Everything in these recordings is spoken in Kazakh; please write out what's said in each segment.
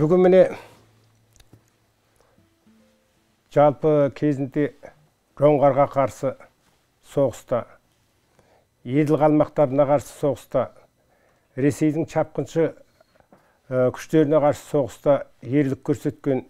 Бүгін міне жалпы кезінде жоңғарға қарсы соғыста, еділ қалмақтарына қарсы соғыста, Ресейдің чапқыншы күштеріне қарсы соғыста ерлік көрсеткен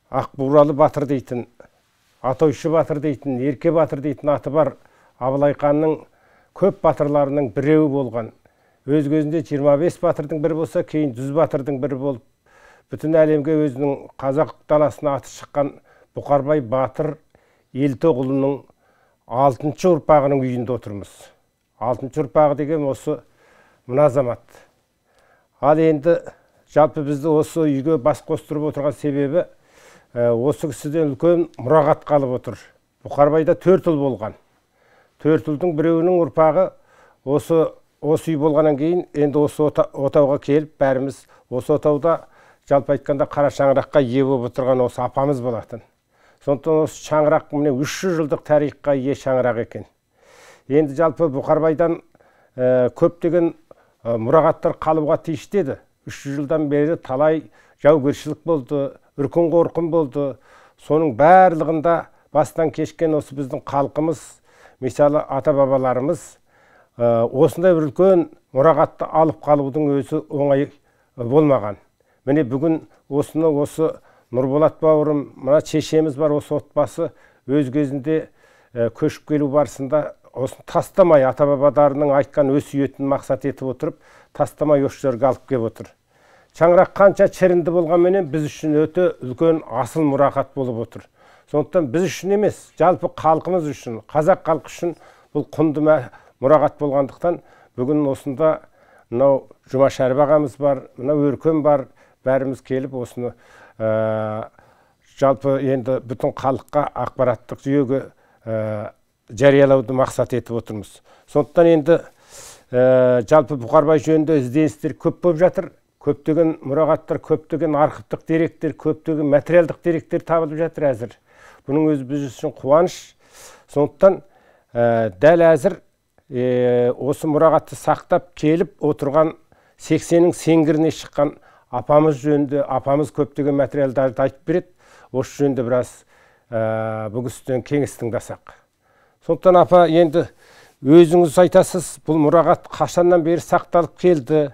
Ақбуралы батыр дейтін, Атойшы батыр дейтін, Ерке батыр дейтін аты бар Абылай ханның көп батырларының біреуі болған. Өз кезінде 25 батырдың бірі болса, кейін 100 батырдың бірі болып, бүтін әлемге өзінің қазақ даласына аты шыққан Бұқарбай батыр Елтоғұлының 6-шы ұрпағының үйінде отырмыз. 6-шы ұрпағы деген осы мына замат. Ал енді жалпы бізді осы үйге бас қостырып отырған себебі осы кісіден үлкен мұрағат қалып отыр. Бұқарбайда 4 ұл болған. 4 ұлдың біреуінің ұрпағы осы үй болғаннан кейін енді осы отауға келіп, бәріміз осы отауда жалпы айтқанда қара шаңыраққа ие болып отырған осы апамыз болатын. Сондықтан осы шаңырақ міне 300 жылдық тарихқа ие шаңырақ екен. Енді жалпы Бұқарбайдан көптеген мұрағаттар қалуға тиісті еді. 300 жылдан бері талай жаугершілік болды, үркін қорқын болды. Соның барлығында бастан кешкен осы біздің халқымыз, мысалы ата-бабаларымыз осындай бір үлкен мұрағатты алып қалудың өзі оңай болмаған. Міне бүгін осы Нұрболат бауырым, мына шешеміз бар, осы отбасы өз кезінде көшіп келу барысында осын тастамай, ата-бабаларының айтқан өсиетін мақсат етіп отырып, тастамай осы жерге алып келіп отыр. Шаңырақ қанша шірінді болғанменен біз үшін өте үлкен асыл мұрағат болып отыр. Сондықтан біз үшін емес, жалпы халқымыз үшін, қазақ халқы үшін бұл құнды мұрағат болғандықтан бүгін осында мынау Жұмашәріп ағамыз бар, мынау Өркен бар, бәріміз келіп осыны жалпы енді бүтін халыққа ақпараттық жүйеге жариялауды мақсат етіп отырмыз. Сондықтан енді жалпы Бұқарбай жөнінде ізденістер көп болып жатыр. Көптеген мұрағаттар, көптеген архивтік деректер, көптеген материалдық деректер табылып жатыр әзір. Бұның өзі біз үшін қуаныш. Сондықтан дәл әзір осы мұрағатты сақтап келіп отырған 80-нің сеңгіріне шыққан апамыз жөнінде, апамыз көптеген материалдарды айтып береді. Осы жөнінде біраз бүгін сізден кеңес тыңдасақ. Сондықтан апа, енді өзіңіз айтасыз, бұл мұрағат қашаннан бері сақталып келді,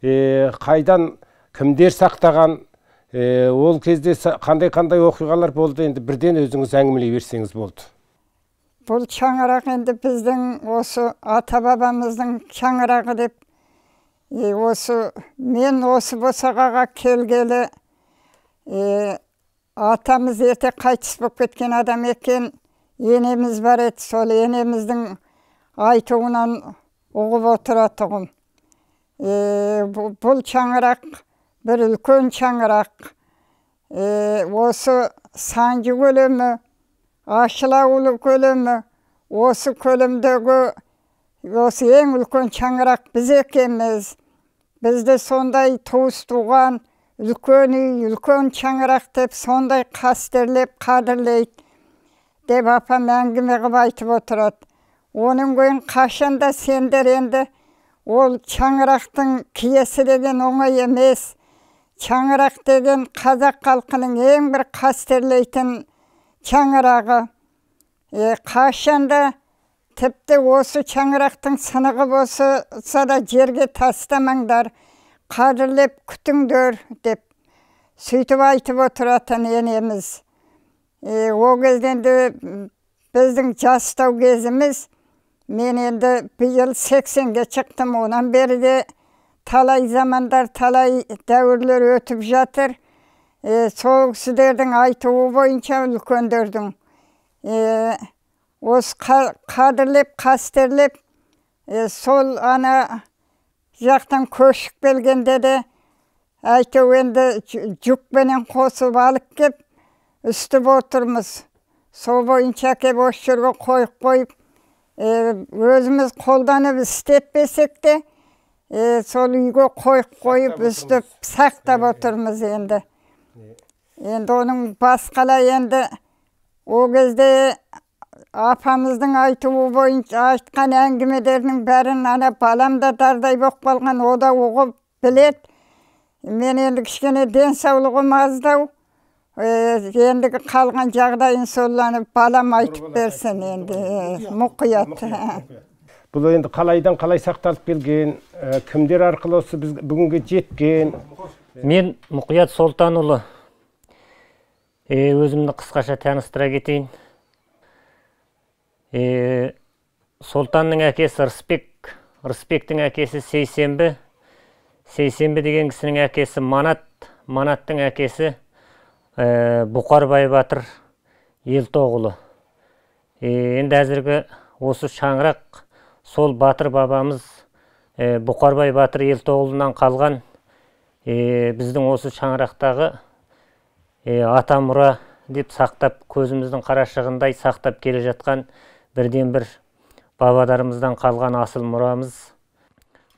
қайдан кімдер сақтаған, ол кезде қандай оқиғалар болды, енді бірден өзіңіз әңгімелей берсеңіз болды. Бұл шаңырақ енді біздің осы ата-бабамыздың шаңырағы деп, мен осы босағаға келгелі, атамыз ерте қайтыс болып кеткен адам екен, енеміз бар еді, сол енеміздің айтуынан ұғып отыратұғым. Бұл шаңырақ бір үлкен шаңырақ. Осы Санжы көлемі, Ашылауылы көлемі, осы көлемдегі осы ең үлкен шаңырақ біз екенбіз. Бізді сондай туыс туған үлкен үй, үлкен шаңырақ деп сондай қастерлеп, қадірлейді деп апам әңгіме қып айтып отырады. Оның көйін қашанда сендер енді ол шаңырақтың киесі деген оңай емес. Шаңырақ деген қазақ халқының ең бір қастерлейтін шаңырағы. Қашанда тіпті осы шаңырақтың сынығы болса да жерге тастамаңдар, қадірлеп күтіңдер деп сөйтіп айтып отыратын енеміз. О кезденде біздің жастау кезіміз, мен енді биыл 80-ге шықтым, онан бері де талай замандар, талай дәуірлер өтіп жатыр. Сол кісілердің айтуы бойынша үлкендердің осы қадірлеп, қастерлеп, сол ана жақтан көшіп келгенде де әйтеу енді жүкпенен қосып алып кеп, үстіп отырмыз. Сол бойынша кеп осы жерге қойып, өзіміз қолданып істетпесек те, сол үйге қойып, үстіп сақтап отырмыз енді. Енді оның басқала енді о кезде апамыздың айтуы бойынша айтқан әңгімелерінің бәрін ана балам да дардай болып қалған, о да оғып білет. Мен енді кішкене денсаулығым аздау. Ендігі қалған жағдайын солланып, балам айтып берсін енді, мұқият. Бұл енді қалайдан қалай сақталып келген, кімдер арқылы осы біз бүгінге жеткен? Мен Мұқият Солтанұлы. Өзімді қысқаша таныстыра кетейін. Солтанның әкесі Рысбек, Рысбектің әкесі Сейсенбі. Сейсенбі деген кісінің әкесі Манат, Манаттың әкесі Бұқарбай батыр Елтоғұлы. Енді әзіргі осы шаңырақ сол батыр бабамыз Бұқарбай батыр Елтоғұлынан қалған біздің осы шаңырақтағы ата мұра деп сақтап, көзіміздің қарашығындай сақтап келе жатқан бірден бір бабадарымыздан қалған асыл мұрамыз.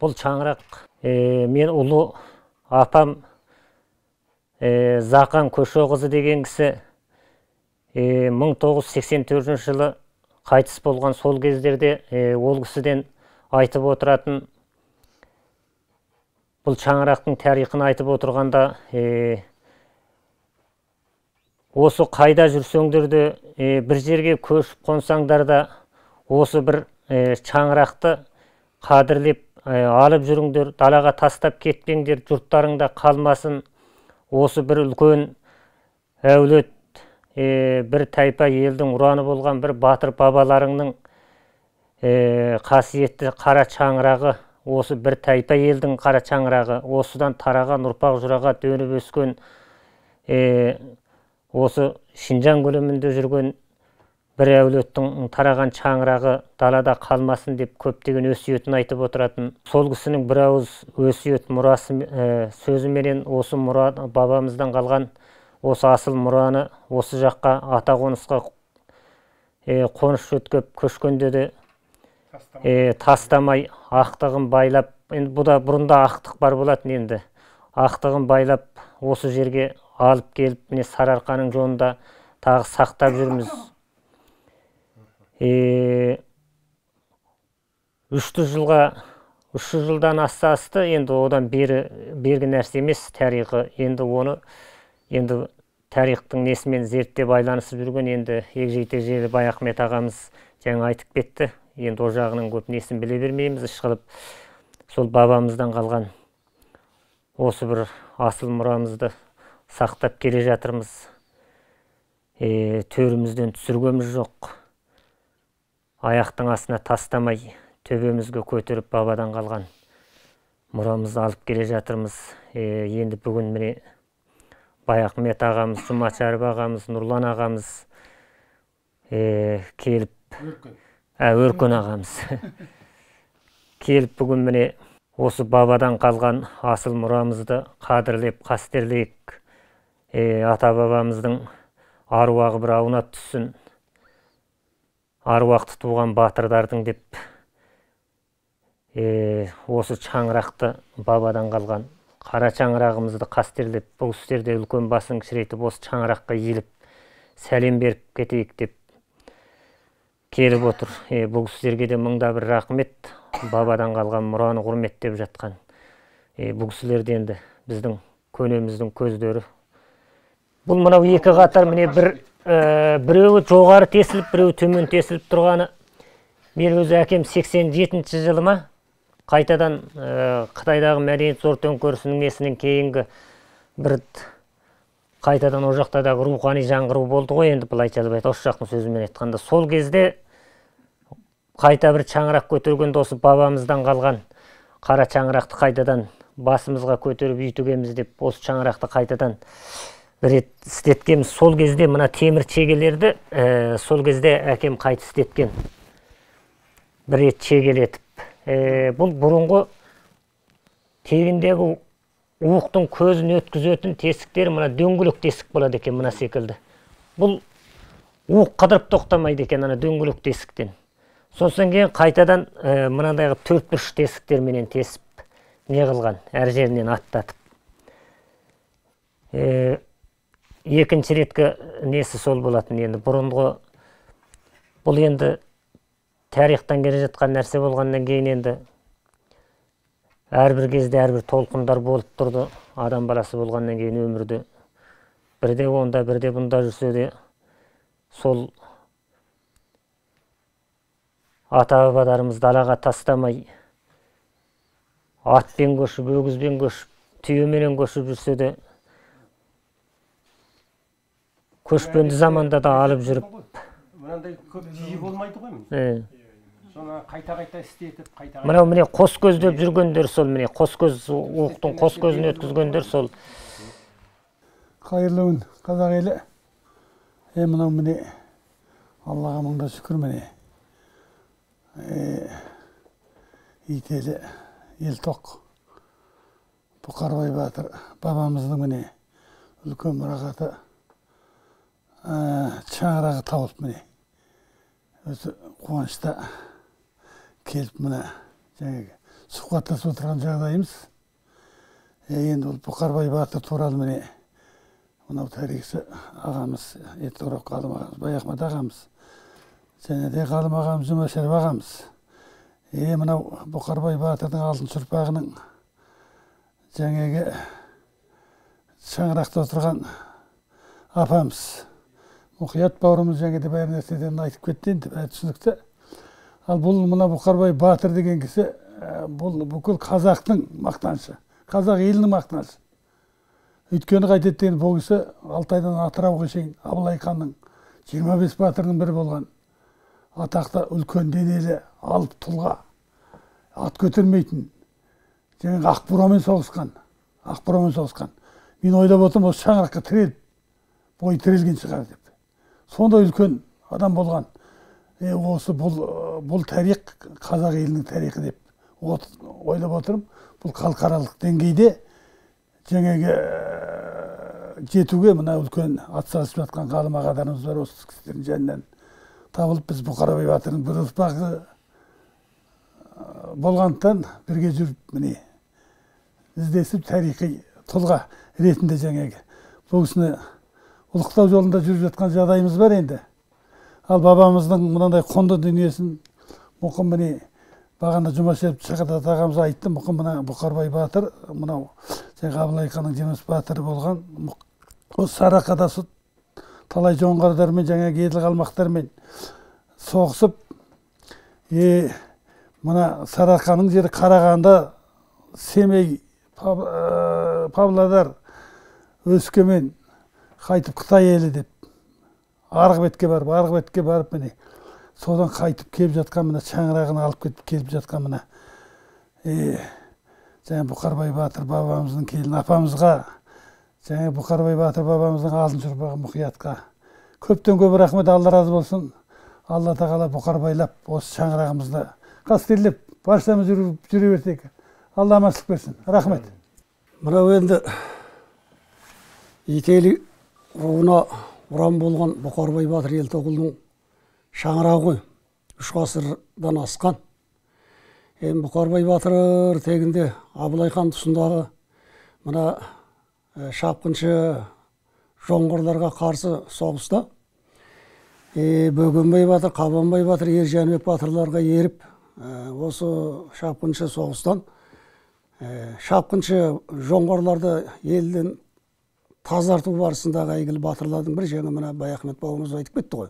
Бұл шаңырақ мен ұлы апам Зақан Көшоқызы деген кісі 1984 жылы қайтыс болған. Сол кездерде ол кісіден айтып отыратын, бұл шаңырақтың тарихын айтып отырғанда, осы қайда жүрсеңдер де, бір жерге көшіп қонсаңдар да, осы бір шаңырақты қадірлеп алып жүріңдер, далаға тастап кетпеңдер, жұрттарыңда қалмасын. Осы бір үлкен әулет, бір тайпа елдің ұраны болған бір батыр бабаларыңның қасиетті қара шаңырағы, осы бір тайпа елдің қара шаңырағы, осыдан тараған ұрпақ жыраға төніп өскен, осы Шинжаң көлемінде жүрген бір әулеттің тараған шаңырағы далада қалмасын деп көптеген өсиетін айтып отыратын. Сол кісінің бір ауыз өсиет мұрасы сөзіменен осы мұра бабамыздан қалған осы асыл мұраны осы жаққа ата қонысқа қоныс өткіп көшкенде де тастамай, ақтығын байлап, енді бұда бұрында ақтық бар болатын, енді ақтығын байлап осы жерге алып келіп, міне Сарыарқаның жолында тағы сақтап жүрміз. 300 жылдан асты, енді одан бергі нәрсе емес тарихы. Енді оны тарихтың несімен зерттеп байланысып жүрген, енді егжей-тегжейлі Баяхмет ағамыз жаңа айтып кетті. Енді о жағының көп несін біле бермейміз, ішқылып сол бабамыздан қалған осы бір асыл мұрамызды сақтап келе жатырмыз. Төрімізден түсіргеміз жоқ. Аяқтың астына тастамай, төбемізге көтеріп бабадан қалған мұрамызды алып келе жатырмыз. Енді бүгін міне Баяхмет ағамыз, Жұмачарып ағамыз, Нұрлан ағамыз келіп, Өркен ағамыз келіп бүгін міне осы бабадан қалған асыл мұрамызды қадірлеп, қастерлейік. Ата бабамыздың аруағы бір аунап түссін. Аруақты туған батырдардың деп осы шаңырақты бабадан қалған қара шаңырағымызды қастерлеп, бұл кісілерде үлкен басын кішірейтіп, осы шаңыраққа иіліп сәлем беріп кетейік деп келіп отыр. Бұл кісілерге де мыңда бір рахмет, бабадан қалған мұраны құрметтеп жатқан. Бұл кісілерде енді біздің көнеміздің көздері. Бұл мынау екі қатар, міне біреуі жоғары тесіліп, біреуі төмен тесіліп тұрғаны. Мен өзі әкем 87 жылы ма қайтадан Қытайдағы мәдениет зор төңкерісінің несінен кейінгі бір қайтадан о жақтадағы рухани жаңғыру болды ғой, енді былайша айтқанда, осы жақтың сөзімен айтқанда. Сол кезде қайта бір шаңырақ көтергенде осы бабамыздан қалған қара шаңырақты қайтадан басымызға көтеріп үйтігеміз деп, осы шаңырақты қайтадан бір рет істеткенбіз. Сол кезде мына темір шегелерді сол кезде әкем қайтыс істеткен. Бір рет шегелетіп. Бұл бұрынғы тегіндегі уықтың көзін өткізетін тесіктер мына дөңгелек тесік болады екен, мына секілді. Бұл уық қыдырып тоқтамайды екен ана дөңгелек тесіктен. Сосын кейін қайтадан мынандайғы төртбұрыш тесіктерменен тесіп не қылған, әр жерінен аттатып. Екінші реткі несі сол болатын, енді бұрынғы бұл енді тарихтан келе жатқан нәрсе болғаннан кейін енді әрбір кезде әрбір толқындар болып тұрды. Адам баласы болғаннан кейін өмірде бірде онда, бірде бұнда жүрсе де, сол ата-бабаларымыз далаға тастамай, атпен көшіп, өгізбен көшіп, түйеменен көшіп жүрсе де, көшпенді заманда да алып жүріп. Мынандай көп жиі болмайды ғой. Соны қайта істетіп, Мынау міне қос көздеп жүргендер сол, міне қос көз, уықтың қос көзін өткізгендер сол. Қайырлы күн, қазақ елі. Мынау міне Аллаға мыңда шүкір міне. Ителі Елтоқ Бұқарбай батыр бабамыздың міне үлкен мұрағаты шаңырағы табылып міне. Өзі қуанышта келіп мына жаңағы сұхбаттасып отырған жағдайымыз. Енді ол Бұқарбай батыр туралы міне мынау тарихшы ағамыз, етті ғалым ағамыз, Байахмет ағамыз, және де ғалым ағамыз, Жұмашаров ағамыз. Мынау Бұқарбай батырдың алтыншы ұрпағының жаңағы шаңырақта отырған апамыз. Мұқият бауырымыз жаңағы бәр нәрседен айтып кетті, енді бәрі түсінікті. Ал бұл мына Бұқарбай батыр деген кісі бұл бүкіл қазақтың мақтанышы, қазақ елінің мақтанышы. Өйткені қайтеді деген бұл кісі Алтайдан Атырауға шейін Абылай ханның 25 батырының бірі болған. Атақты үлкен денелі, алып тұлға, ат көтермейтін, жаңағы Ақбурамен соғысқан. Мен ойлап отырмын, осы шаңыраққа тіреліп, бой тірелген шығар деп. Сонда үлкен адам болған. Осы бұл тарих қазақ елінің тарихы деп ойлап отырмын. Бұл халықаралық деңгейде жаңағы жетуге мына үлкен атсалысып жатқан ғалым ағаларымыз бар, осы кісілердің жанынан табылып, біз Бұқарбай батырдың бір ұрпағы болғандықтан бірге жүріп міне іздесіп тарихи тұлға ретінде жаңағы бұл кісіні ұлықтау жолында жүріп жатқан жағдайымыз бар енді. Ал бабамыздың мынандай құнды дүниесін мұқым міне бағана Жұмашев Шақат ағамыз айтты, мұқым мына Бұқарбай батыр, мынау жаңағы Абылай ханның 20 батыры болған. Осы Сарыарқада талай жоңғардармен, жаңағы еділ қалмақтармен соғысып, мына Сарыарқаның жері Қарағанды, Семей, Павлодар, Өскемен, қайтып Қытай елі деп арғы бетке барып міне содан қайтып келіп жатқан мына шаңырағын алып кетіп келіп жатқан мына жаңа Бұқарбай батыр бабамыздың келін апамызға, жаңа Бұқарбай батыр бабамыздың алтыншы ұрпағы Мұқиятқа көптен көп рахмет, Алла разы болсын. Алла тағала Бұқарбайлап осы шаңырағымызды қастерлеп баршамыз жүре берсек, Алла аманшылық берсін. Рахмет. Мынау енді Ителі руына ұран болған Бұқарбай батыр Елтоғұлдың шаңырағы ғой, 3 ғасырдан асқан. Бұқарбай батыр тегінде Абылай хан тұсындағы мына шапқыншы жоңғарларға қарсы соғыста Бөгенбай батыр, Қабанбай батыр, Ержанбек батырларға еріп, осы шапқыншы соғыстан шапқыншы жоңғарларды елден тазарту барысындағы әйгілі батырлардың бір жаңа мына Байахмет бауырымыз айтып кетті ғой.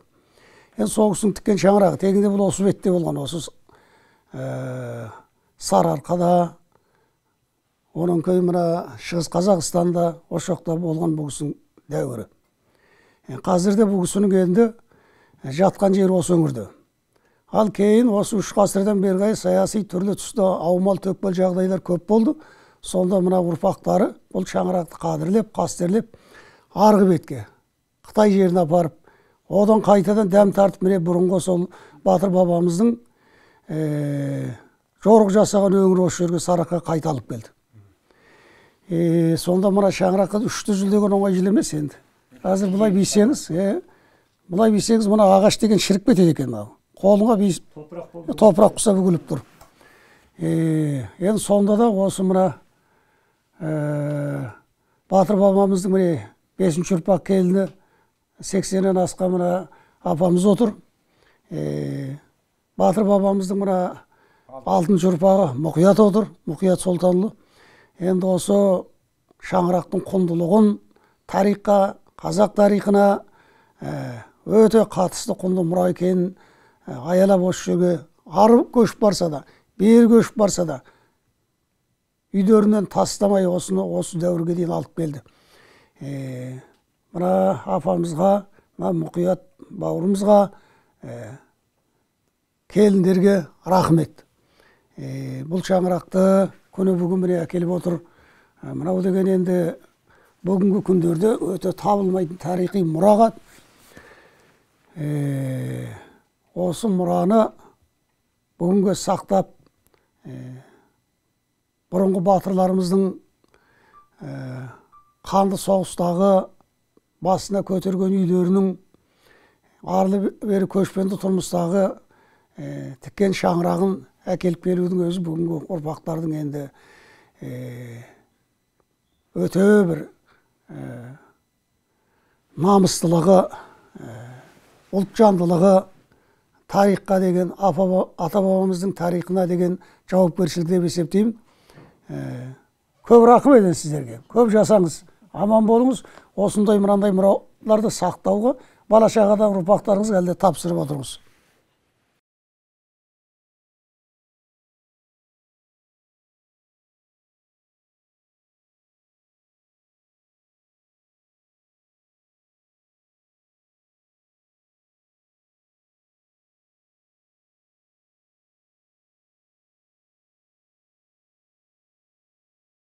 Соғыстың тіккен шаңырағы тегінде бұл осы бетте болған, осы Сарыарқада, оның кейін мына Шығыс Қазақстанда, осы жақта болған бұл кісінің дәуірі. Қазірде бұл кісінің енді жатқан жері осы өңірде. Ал кейін осы 3 ғасырдан бері саяси түрлі тұста аумал төкпел жағдайлар көп болды. Сонда мына ұрпақтары бұл шаңырақты қадірлеп, қастерлеп, арғы бетке Қытай жеріне апарып, одан қайтадан дәм тартып, міне бұрынғы сол батыр бабамыздың жорық жасаған өңір осы жерге Сарыарқаға қайта алып келді. Сонда мына шаңыраққа 3 жыл деген оңай жыл емес енді. Қазір бұлай бейсеңіз, мына ағаш деген шіріп кетеді екен. Қолыңа топырақ құса бүгіліп тұр. Енді сонда да осы мына батыр бабамыздың міне 5-ші ұрпақ келіні 80-нен асқан мына апамыз отыр. Батыр бабамыздың мына алтыншы ұрпағы Мұқият отыр, Мұқият Солтанұлы. Енді осы шаңырақтың құндылығын тарихқа, қазақ тарихына өте қатысты құнды мұра екенін аялап осы жерге ары көшіп барса да, бері көшіп барса да, үйдерінен тастамай осы дәуірге дейін алып келді. Мына апамызға, Мұқият бауырымызға, келіндерге рахмет. Бұл шаңырақты күні бүгін міне әкеліп отыр. Мынау деген енді бүгінгі күндерде өте табылмайтын тарихи мұрағат. Осы мұраны бүгінгі сақтап, бұрынғы батырларымыздың қанды соғыстағы басына көтерген үйлерінің арлы бері көшпенді тұрмыстағы тіккен шаңырағын әкеліп келудің өзі бүгінгі ұрпақтардың енді өте бір намыстылығы, ұлт жандылығы, тарихқа деген, ата-бабамыздың тарихына деген жауапкершілік деп есептеймін. Көп рахмет едім сіздерге. Көп жасаңыз, аман болыңыз. Осындай мынандай мұраларды сақтауға бала шағадан ұрпақтарыңыз әлде тапсырып отырыңыз.